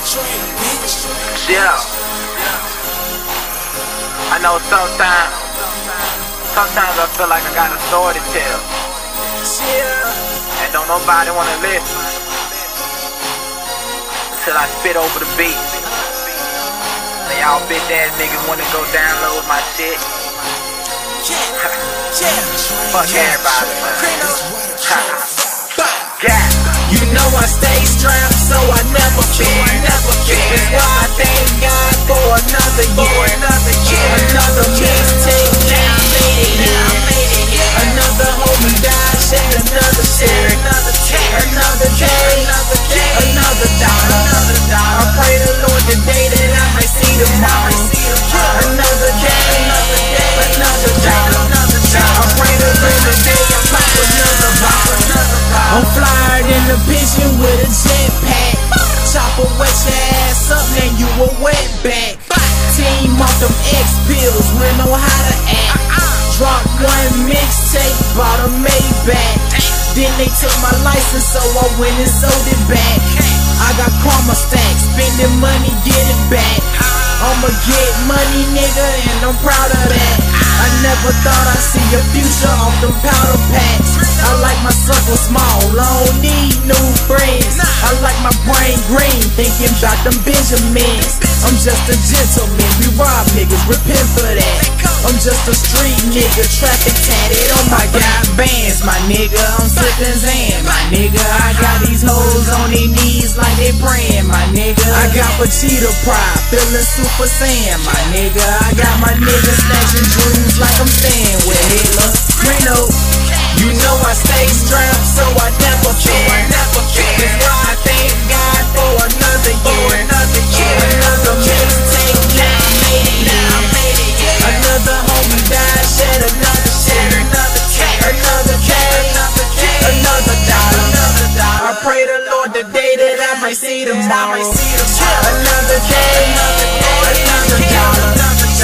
Yeah. I know sometimes I feel like I got a story to tell, and don't nobody wanna listen until I spit over the beat. Now y'all bitch ass niggas wanna go download my shit. Fuck everybody, man. You know I stay strapped, so I never fear. That's why I thank God for another year. Another mixtape, now I made it here. Another homie died, shed another tear. Another day, another dollar. I pray the Lord the day that I might see tomorrow. Another day, another dollar. I pray the Lord the day I pop another bottle. I'm flyer than the pigeon with a jetpack. Chopper wet your ass up, then you a wetback. Team off them X pills, we know how to act. Drop one mixtape, bought a Maybach. Then they took my license, so I went and sold it back. I got karma stacks, spending money, get it back. I'ma get money, nigga, and I'm proud of that. I never thought I'd see a future off them powder packs. I like my circle small, I don't need new friends. I like my brain green, thinking about them Benjamins. I'm just a gentleman, we rob niggas, repent for that. I'm just a street nigga, traffic tatted on my got bands, my nigga. I'm sippin' Zan, my nigga. I got these hoes on their knees like they praying, my nigga. I got Pachita pride, feeling Super Saiyan, my nigga. I got my niggas snatching dreams like I'm staying with Hitler. Greeno, you know I stay strapped, so I never fear. That's why I thank God for another year. Another mixtape, now I made it. Another homie died, shed another tear. Another day, another dollar. I pray the Lord the day that I might see tomorrow. Another day, another dollar.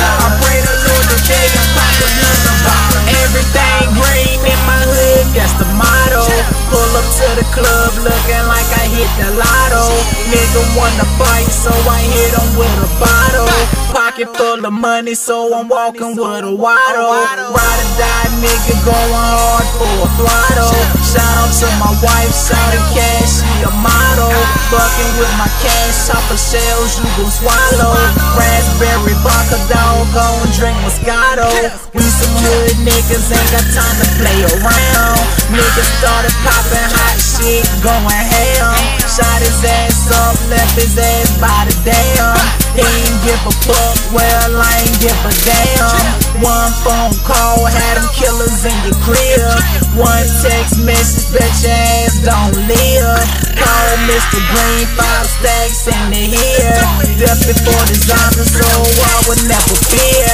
I pray the Lord the day I pop another bottle. Everything green in my hood, that's the motto. Pull up to the club looking like I hit the lotto. Nigga wanna fight, so I hit him with a bottle. Pocket full of money, so I'm walking with a waddle. Ride or die, nigga going hard for a throttle. Shout out to my wife, shouting cash, she a model. Bucking with my cash, chopper shells, you gon' swallow. Raspberry vodka, dog, gon' drink Moscato. We some hood niggas, ain't got time to play around. Niggas started popping hot shit, going ham. Shot his ass up, left his ass by the damn. He ain't give a fuck, well I ain't give a damn. One phone call had them killers in your crib. One text message, bet your ass don't live. Call Mr. Green, 5 stacks in the here. Death before disaster, so I would never fear.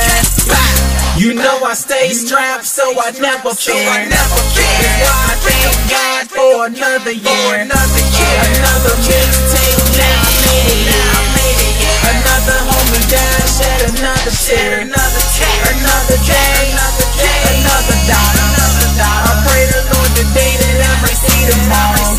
You know I stay strapped, so I never fear. That's why I thank God for another year. Another mixtape, now I made it. Another homie died, shed another tear. Another day, another dollar. I pray the Lord the day that I might see tomorrow.